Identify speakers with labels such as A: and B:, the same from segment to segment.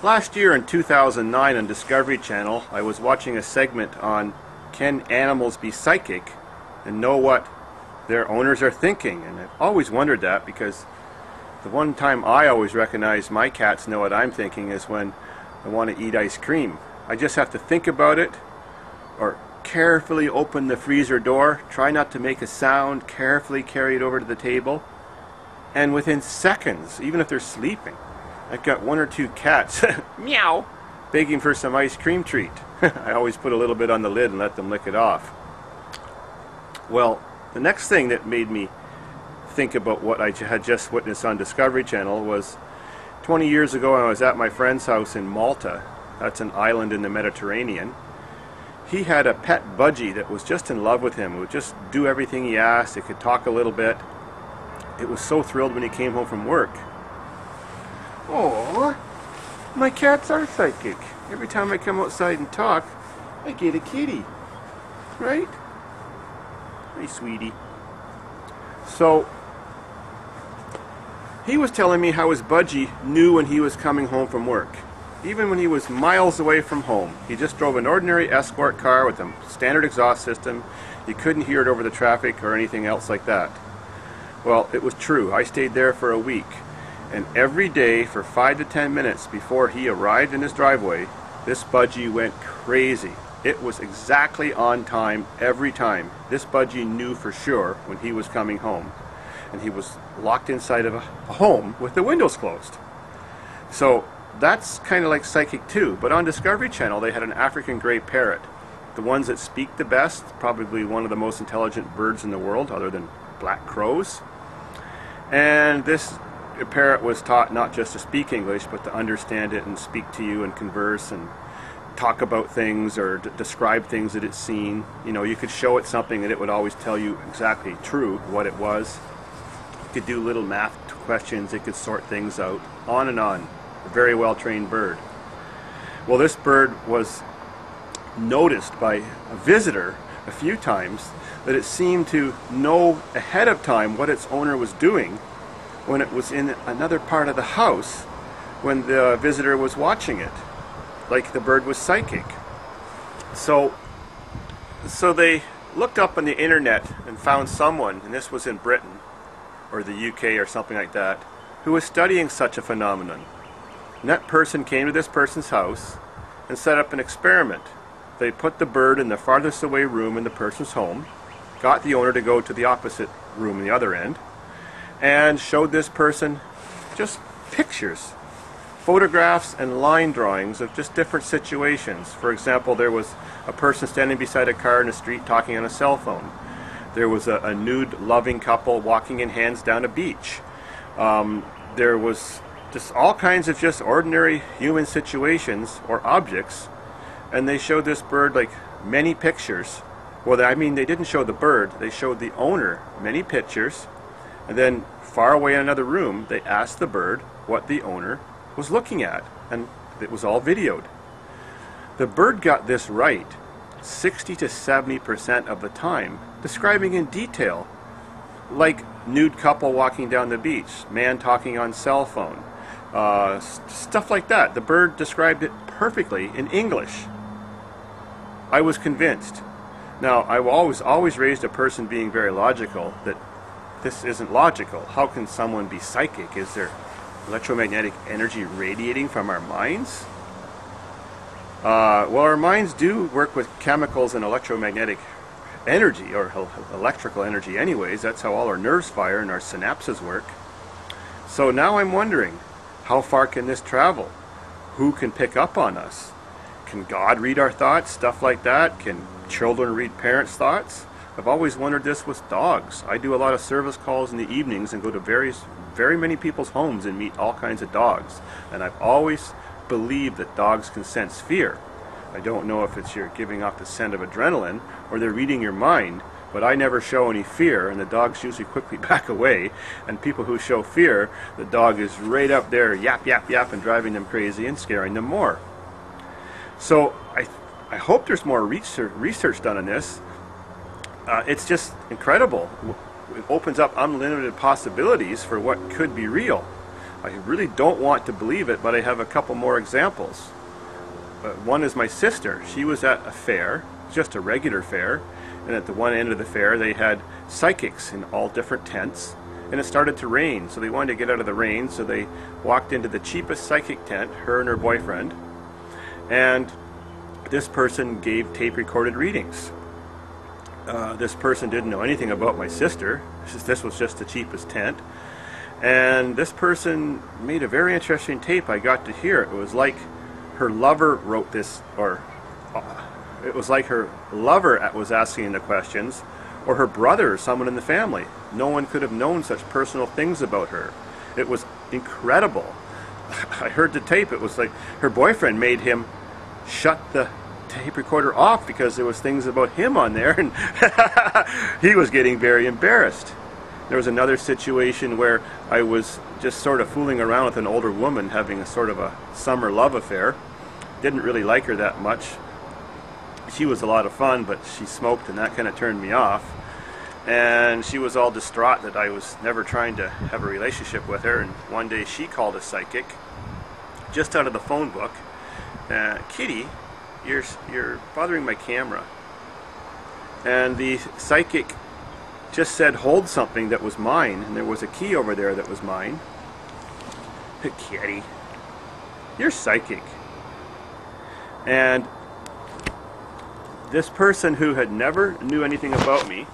A: Last year in 2009 on Discovery Channel, I was watching a segment on can animals be psychic and know what their owners are thinking, and I've always wondered that because the one time I always recognize my cats know what I'm thinking is when I want to eat ice cream. I just have to think about it or carefully open the freezer door, try not to make a sound, carefully carry it over to the table, and within seconds, even if they're sleeping, I've got one or two cats meow begging for some ice cream treat. I always put a little bit on the lid and let them lick it off. Well, the next thing that made me think about what I had just witnessed on Discovery Channel was 20 years ago when I was at my friend's house in Malta. That's an island in the Mediterranean. He had a pet budgie that was just in love with him. It would just do everything he asked. It could talk a little bit. It was so thrilled when he came home from work. Oh, my cats are psychic. Every time I come outside and talk, I get a kitty. Right? Hey, sweetie. So, he was telling me how his budgie knew when he was coming home from work. Even when he was miles away from home. He just drove an ordinary escort car with a standard exhaust system. You couldn't hear it over the traffic or anything else like that. Well, it was true. I stayed there for a week. And every day for 5 to 10 minutes before he arrived in his driveway, this budgie went crazy. It was exactly on time every time. This budgie knew for sure when he was coming home. And he was locked inside of a home with the windows closed. So that's kind of like psychic too. But on Discovery Channel they had an African gray parrot. The ones that speak the best, probably one of the most intelligent birds in the world other than black crows. And this parrot was taught not just to speak English but to understand it and speak to you and converse and talk about things or describe things that it's seen. You know, you could show it something and it would always tell you exactly true what it was. It could do little math questions, it could sort things out, on and on. A very well trained bird. Well, this bird was noticed by a visitor a few times that it seemed to know ahead of time what its owner was doing when it was in another part of the house when the visitor was watching it. Like the bird was psychic. So they looked up on the internet and found someone, and this was in Britain or the UK or something like that, who was studying such a phenomenon. And that person came to this person's house and set up an experiment. They put the bird in the farthest away room in the person's home, got the owner to go to the opposite room on the other end, and showed this person just pictures, photographs and line drawings of just different situations. For example, there was a person standing beside a car in the street talking on a cell phone. There was a nude loving couple walking in hands down a beach. There was just all kinds of just ordinary human situations or objects, and they showed this bird like many pictures. Well, I mean, they didn't show the bird, they showed the owner many pictures, and then far away in another room they asked the bird what the owner was looking at, and it was all videoed. The bird got this right 60 to 70% of the time, describing in detail, like nude couple walking down the beach, man talking on cell phone, stuff like that. The bird described it perfectly in English. I was convinced. Now, I always raised a person being very logical that this isn't logical. How can someone be psychic? Is there electromagnetic energy radiating from our minds? Well, our minds do work with chemicals and electromagnetic energy, or electrical energy anyways. That's how all our nerves fire and our synapses work. So now I'm wondering, how far can this travel? Who can pick up on us? Can God read our thoughts? Stuff like that? Can children read parents' thoughts? I've always wondered this with dogs. I do a lot of service calls in the evenings and go to very many people's homes and meet all kinds of dogs. And I've always believed that dogs can sense fear. I don't know if it's you're giving off the scent of adrenaline or they're reading your mind, but I never show any fear, and the dogs usually quickly back away. And people who show fear, the dog is right up there, yap, yap, yap, and driving them crazy and scaring them more. So I hope there's more research done on this. It's just incredible. It opens up unlimited possibilities for what could be real. I really don't want to believe it, but I have a couple more examples. One is my sister. She was at a fair, just a regular fair, and at the one end of the fair they had psychics in all different tents, and it started to rain, so they wanted to get out of the rain, so they walked into the cheapest psychic tent, her and her boyfriend, and this person gave tape recorded readings. This person didn't know anything about my sister. This was just the cheapest tent. And this person made a very interesting tape. I got to hear it. It was like her lover wrote this, or it was like her lover was asking the questions, or her brother or someone in the family. No one could have known such personal things about her. It was incredible. I heard the tape. It was like her boyfriend made him shut the tape recorder off because there was things about him on there, and he was getting very embarrassed. There was another situation where I was just sort of fooling around with an older woman, having a sort of a summer love affair. Didn't really like her that much. She was a lot of fun, but she smoked, and that kind of turned me off. And she was all distraught that I was never trying to have a relationship with her. And one day she called a psychic, just out of the phone book. Kitty, you're bothering my camera. And the psychic just said, hold something that was mine, and there was a key over there that was mine. Kitty, you're psychic. And this person who had never knew anything about me,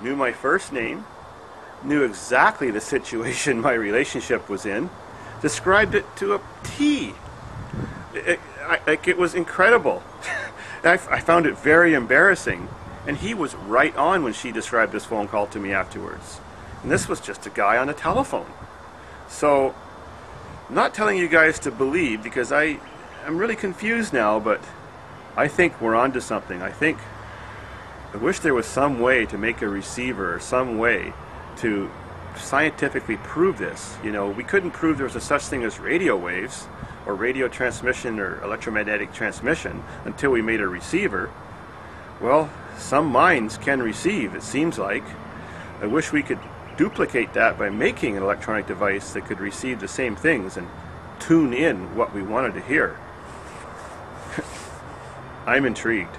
A: knew my first name, knew exactly the situation my relationship was in, described it to a T. It was incredible. I found it very embarrassing. And he was right on when she described this phone call to me afterwards. And this was just a guy on the telephone. So, I'm not telling you guys to believe, because I'm really confused now, but I think we're onto something. I wish there was some way to make a receiver, or some way to scientifically prove this. You know, we couldn't prove there was a such thing as radio waves, or radio transmission, or electromagnetic transmission, until we made a receiver. Well, some minds can receive, it seems like. I wish we could duplicate that by making an electronic device that could receive the same things and tune in what we wanted to hear. I'm intrigued.